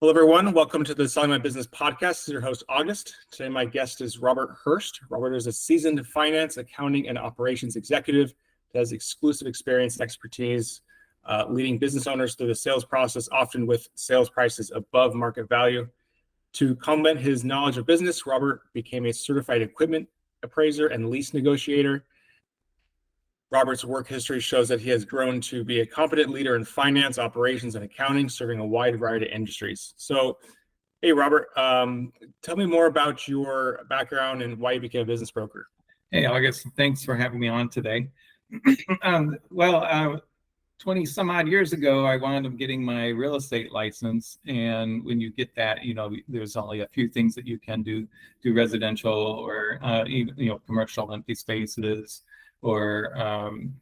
Hello, everyone. Welcome to the Selling My Business podcast. This is your host, August. Today, my guest is Robert Hearst. Robert is a seasoned finance, accounting, and operations executive that has exclusive experience and expertise leading business owners through the sales process, often with sales prices above market value. To complement his knowledge of business, Robert became a certified equipment appraiser and lease negotiator. Robert's work history shows that he has grown to be a competent leader in finance, operations, and accounting, serving a wide variety of industries. So, hey, Robert, tell me more about your background and why you became a business broker. Hey, August, thanks for having me on today. 20 some odd years ago, I wound up getting my real estate license. And when you get that, there's only a few things that you can do residential or, commercial empty spaces, or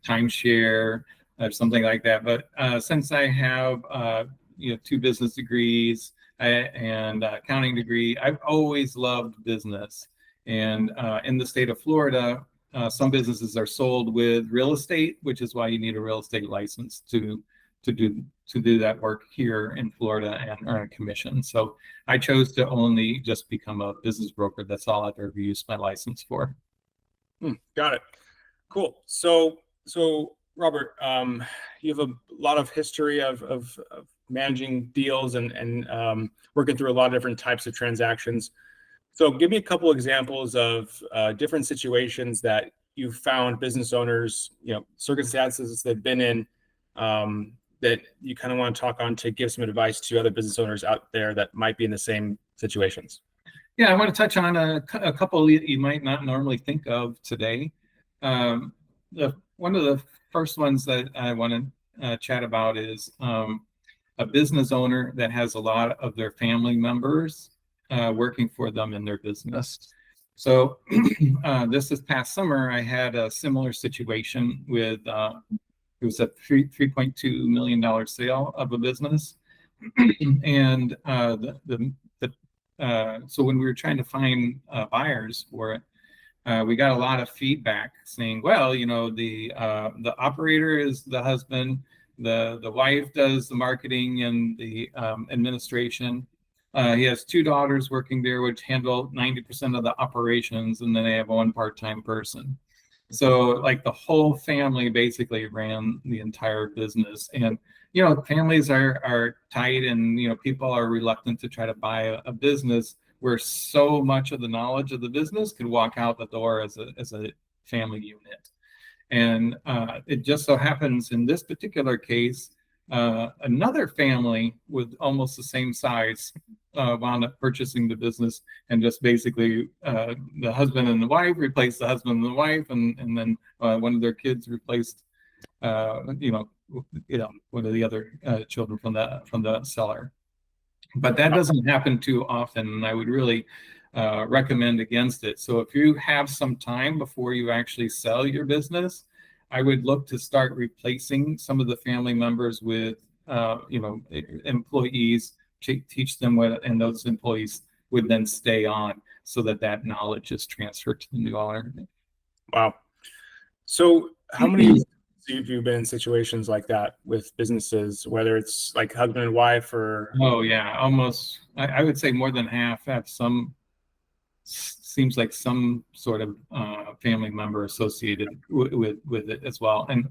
timeshare or something like that. But since I have two business degrees and accounting degree, I've always loved business. And in the state of Florida, some businesses are sold with real estate, which is why you need a real estate license to do that work here in Florida and earn a commission. So I chose to only just become a business broker. That's all I've ever used my license for. Got it. Cool. So Robert, you have a lot of history of managing deals and working through a lot of different types of transactions. So give me a couple examples of different situations that you've found business owners, circumstances they've been in that you kind of want to talk on to give some advice to other business owners out there that might be in the same situations. Yeah, I want to touch on a couple that you might not normally think of today. One of the first ones that I want to chat about is a business owner that has a lot of their family members working for them in their business. So this past summer, I had a similar situation with it was a $3.2 million sale of a business, and so when we were trying to find buyers for it, we got a lot of feedback saying, well, the operator is the husband, the wife does the marketing and the administration. He has two daughters working there, which handle 90% of the operations, and then they have one part-time person. So like the whole family basically ran the entire business. And families are tight, and people are reluctant to try to buy a business where so much of the knowledge of the business could walk out the door as a family unit. And it just so happens in this particular case, another family with almost the same size wound up purchasing the business, and just basically the husband and the wife replaced the husband and the wife, and then one of their kids replaced one of the other children from the seller. But that doesn't happen too often, and I would really recommend against it. So if you have some time before you actually sell your business, I would look to start replacing some of the family members with employees, teach them what, and those employees would then stay on, so that knowledge is transferred to the new owner. Wow. So how many have you been in situations like that with businesses, whether it's like husband and wife or? Oh yeah, almost. I would say more than half have seems like some sort of family member associated with it as well. And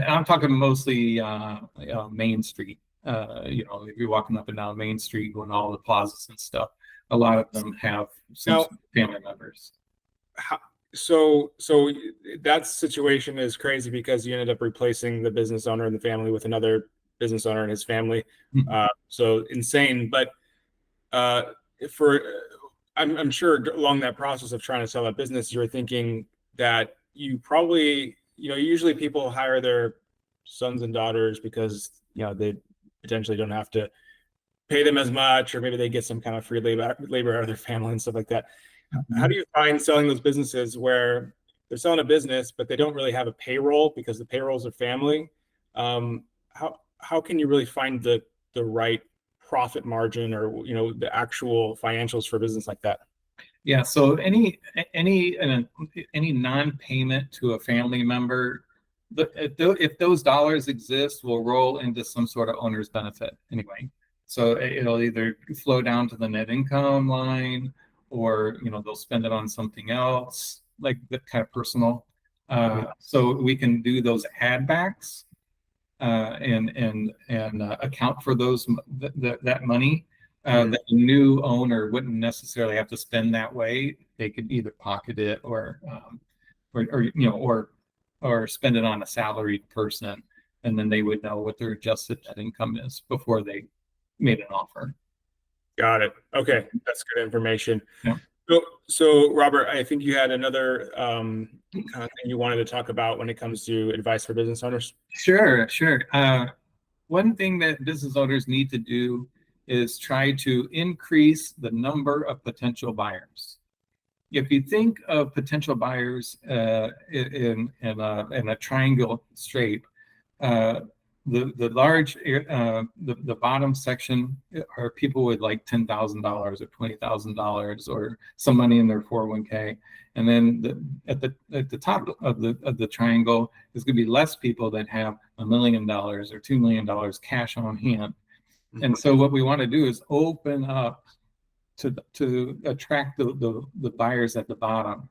I'm talking mostly Main Street. If you're walking up and down Main Street, going all the plazas and stuff, a lot of them have some family members. So that situation is crazy because you ended up replacing the business owner and the family with another business owner and his family. So insane. But I'm sure along that process of trying to sell a business, you're thinking that you probably, usually people hire their sons and daughters because, they potentially don't have to pay them as much, or maybe they get some kind of free labor out of their family and stuff like that. How do you find selling those businesses where they're selling a business, but they don't really have a payroll because the payrolls are family? How can you really find the right profit margin, or the actual financials for a business like that? Yeah. So any non-payment to a family member, if those dollars exist, will roll into some sort of owner's benefit anyway. So it'll either flow down to the net income line, or they'll spend it on something else, like that kind of personal. So we can do those add backs and account for that money. That the new owner wouldn't necessarily have to spend that way. They could either pocket it or spend it on a salaried person, and then they would know what their adjusted net income is before they made an offer. Got it. Okay, that's good information. Yeah. So Robert, I think you had another kind of thing you wanted to talk about when it comes to advice for business owners. Sure. One thing that business owners need to do is try to increase the number of potential buyers. If you think of potential buyers in a triangle shape, the large the bottom section are people with like $10,000 or $20,000 or some money in their 401k, and then at the top of the triangle is going to be less people that have $1 million or $2 million cash on hand. And so what we want to do is open up to attract the buyers at the bottom.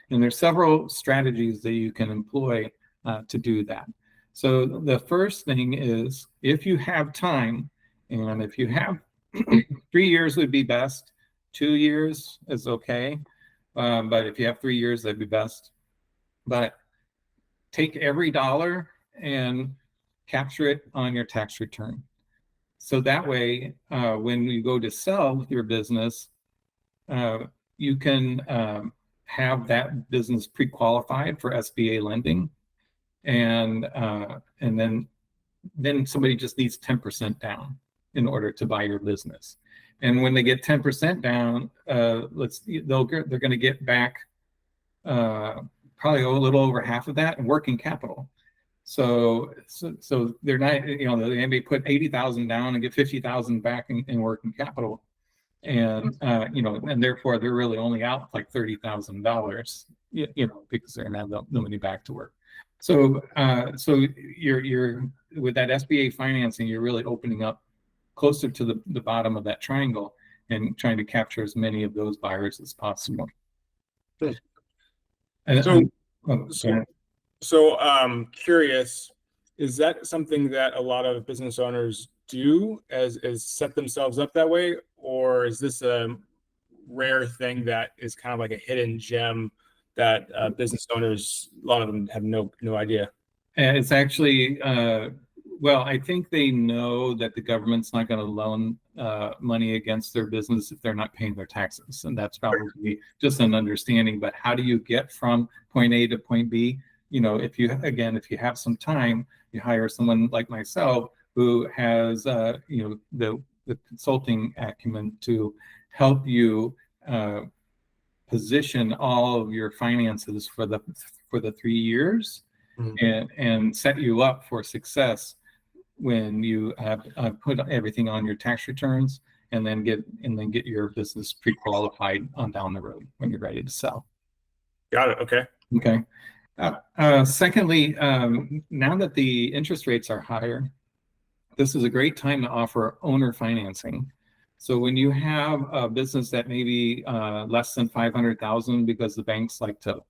And there's several strategies that you can employ to do that. So the first thing is, if you have time, and if you have 3 years would be best, 2 years is okay, but if you have 3 years, that'd be best. But take every dollar and capture it on your tax return. So that way, when you go to sell your business, you can have that business pre-qualified for SBA lending. And then somebody just needs 10% down in order to buy your business. And when they get 10% down, they're going to get back probably a little over half of that in working capital. So they're not, they may put 80,000 down and get 50,000 back in working capital, and and therefore they're really only out like $30,000, because they're not the money back to work. So you're with that SBA financing, you're really opening up closer to the bottom of that triangle and trying to capture as many of those buyers as possible. Good. So Curious, is that something that a lot of business owners do as set themselves up that way, or is this a rare thing that is kind of like a hidden gem that business owners, a lot of them have no idea? And it's actually, I think they know that the government's not going to loan money against their business if they're not paying their taxes. And that's probably just an understanding. But how do you get from point A to point B? If you have some time, you hire someone like myself who has, the consulting acumen to help you position all of your finances for the 3 years, and set you up for success when you have put everything on your tax returns, and then get your business pre-qualified on down the road when you're ready to sell. Got it. Okay. Secondly, now that the interest rates are higher, this is a great time to offer owner financing. So when you have a business that may be less than 500,000, because the banks like to,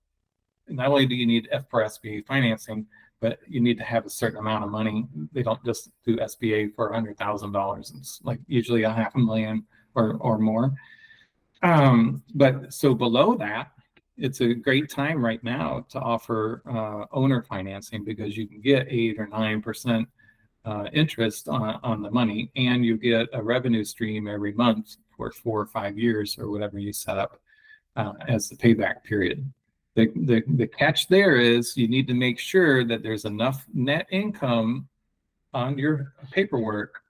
not only do you need for SBA financing, but you need to have a certain amount of money. They don't just do SBA for $100,000. It's like usually $500,000 or more. But so below that, it's a great time right now to offer owner financing, because you can get 8 or 9% interest on the money, and you get a revenue stream every month for 4 or 5 years or whatever you set up as the payback period. The catch there is you need to make sure that there's enough net income on your paperwork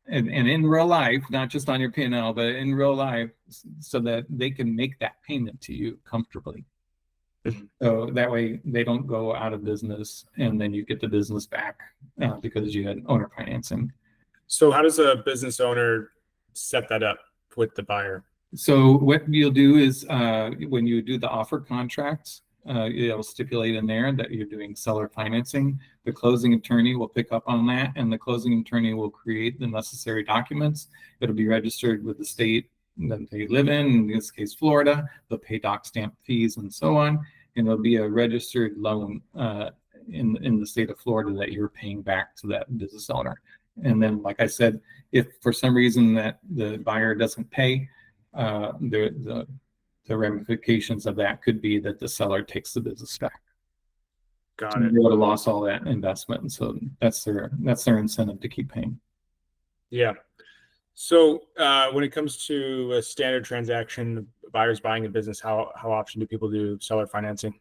and in real life, not just on your P&L, but in real life, so that they can make that payment to you comfortably. So that way they don't go out of business, and then you get the business back because you had owner financing. So how does a business owner set that up with the buyer? So what you'll do is when you do the offer contracts, you'll stipulate in there that you're doing seller financing, The closing attorney will pick up on that, and the closing attorney will create the necessary documents. It'll be registered with the state that they live in this case, Florida. They'll pay doc stamp fees and so on, and it'll be a registered loan in the state of Florida that you're paying back to that business owner. And then, like I said, if for some reason that the buyer doesn't pay, the ramifications of that could be that the seller takes the business back. Got it. They would have lost all that investment, and so that's their incentive to keep paying. Yeah. So when it comes to a standard transaction, buyers buying a business, how often do people do seller financing?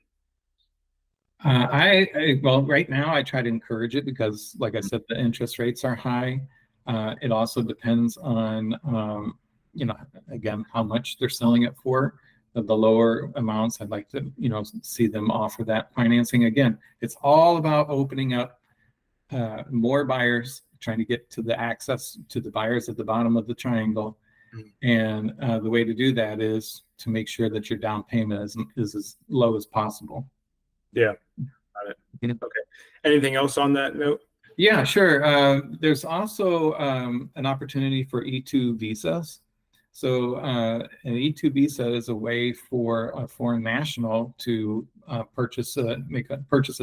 Well, right now I try to encourage it because, like I said, the interest rates are high. It also depends on, again, how much they're selling it for. The lower amounts, I'd like to, see them offer that financing. Again, it's all about opening up more buyers, trying to get to the access to the buyers at the bottom of the triangle. And the way to do that is to make sure that your down payment is as low as possible. Yeah, got it. Okay. Anything else on that note? Yeah, sure. There's also an opportunity for E2 visas. So an E2 visa is a way for a foreign national to purchase a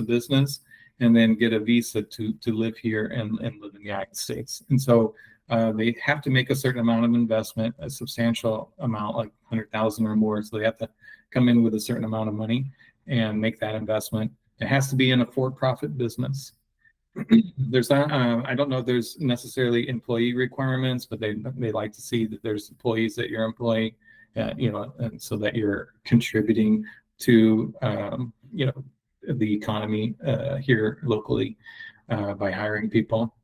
business and then get a visa to live here and live in the United States. And so they have to make a certain amount of investment, a substantial amount, like 100,000 or more. So they have to come in with a certain amount of money and make that investment. It has to be in a for-profit business. There's I don't know if there's necessarily employee requirements, but they like to see that there's employees that you're employing, and so that you're contributing to the economy here locally by hiring people.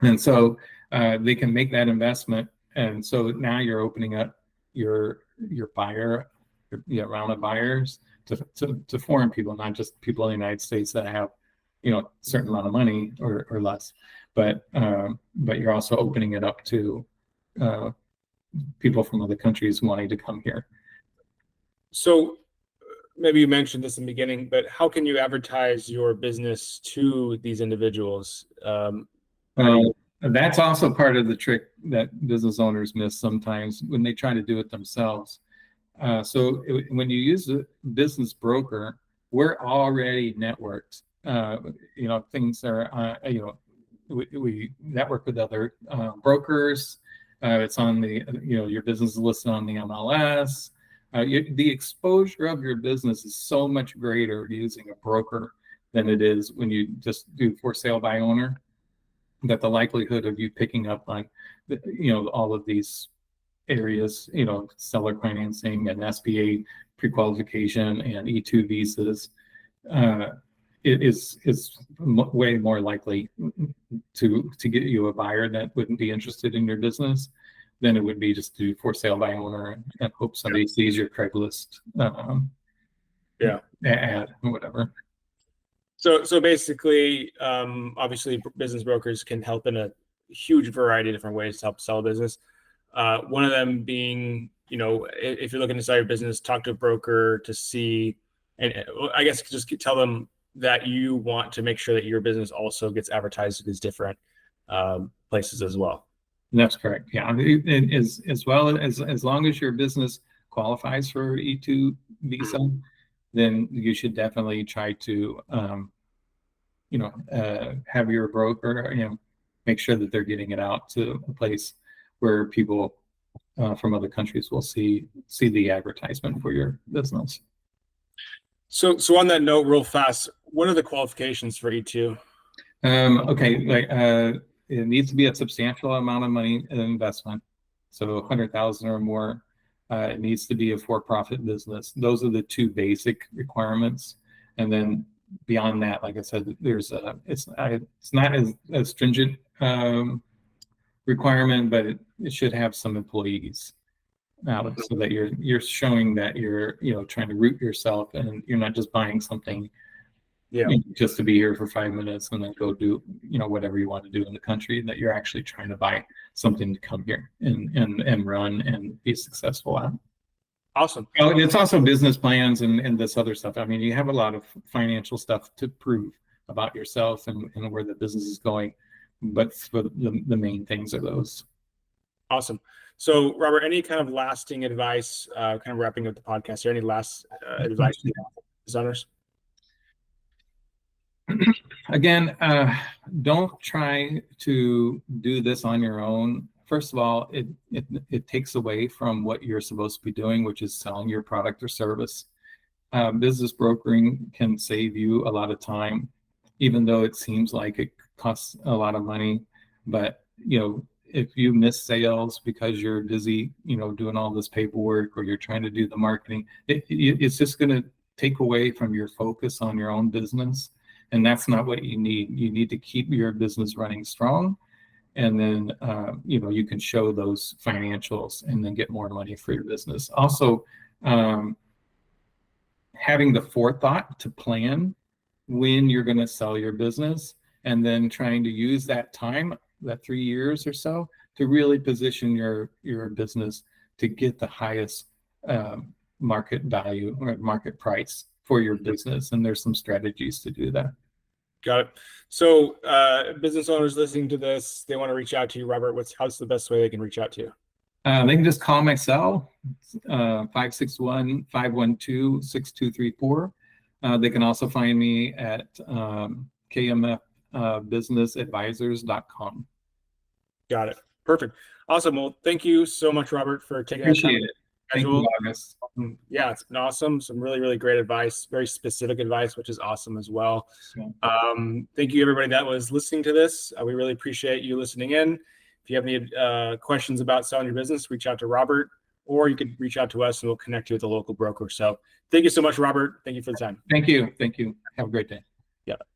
And so they can make that investment, and so now you're opening up your buyer, round of buyers to foreign people, not just people in the United States that have a certain amount of money or less, but you're also opening it up to people from other countries wanting to come here. So maybe you mentioned this in the beginning, but how can you advertise your business to these individuals? That's also part of the trick that business owners miss sometimes when they try to do it themselves. When you use a business broker, we're already networked. Things are, we network with other brokers. It's on the, your business is listed on the MLS. The exposure of your business is so much greater using a broker than it is when you just do for sale by owner, that the likelihood of you picking up on, all of these areas, seller financing and SBA pre-qualification and E2 visas, it is way more likely to get you a buyer that wouldn't be interested in your business than it would be just to for sale by owner and hope somebody sees your Craigslist ad or whatever. So basically, obviously, business brokers can help in a huge variety of different ways to help sell a business. One of them being, if you're looking to sell your business, talk to a broker to see, and I guess just tell them that you want to make sure that your business also gets advertised to these different places as well. That's correct. Yeah, as well as long as your business qualifies for E2 visa, then you should definitely try to, have your broker, make sure that they're getting it out to a place where people from other countries will see the advertisement for your business. So on that note, real fast, what are the qualifications for E2? It needs to be a substantial amount of money in investment, so 100,000 or more. It needs to be a for-profit business. Those are the two basic requirements, and then beyond that, like I said, there's it's not as stringent requirement, but it should have some employees out, so that you're showing that you're trying to root yourself and you're not just buying something just to be here for 5 minutes and then go do whatever you want to do in the country, that you're actually trying to buy something to come here and run and be successful at. Awesome. It's also business plans and this other stuff. I mean, you have a lot of financial stuff to prove. about yourself and where the business is going. But for the main things are those. Awesome. So, Robert, any kind of lasting advice, kind of wrapping up the podcast, or any last advice to business owners? Again, don't try to do this on your own. First of all, it takes away from what you're supposed to be doing, which is selling your product or service. Business brokering can save you a lot of time, even though it seems like it costs a lot of money. But if you miss sales because you're busy, doing all this paperwork, or you're trying to do the marketing, it's just going to take away from your focus on your own business. And that's not what you need. You need to keep your business running strong. And then, you can show those financials and then get more money for your business. Also, having the forethought to plan when you're going to sell your business, and then trying to use that time, that 3 years or so, to really position your business to get the highest market value or market price for your business. And there's some strategies to do that. Got it. So business owners listening to this, they want to reach out to you, Robert. How's the best way they can reach out to you? They can just call my cell, 561-512-6234. They can also find me at kmfbusinessadvisors.com. Got it. Perfect. Awesome. Well, thank you so much, Robert, for taking the time. Appreciate it. Thank you, August. Yeah, it's been awesome. Some really, really great advice, very specific advice, which is awesome as well. Yeah. Thank you, everybody that was listening to this. We really appreciate you listening in. If you have any questions about selling your business, reach out to Robert, or you could reach out to us and we'll connect you with a local broker. So thank you so much, Robert. Thank you for the time. Thank you. Thank you. Have a great day. Yeah.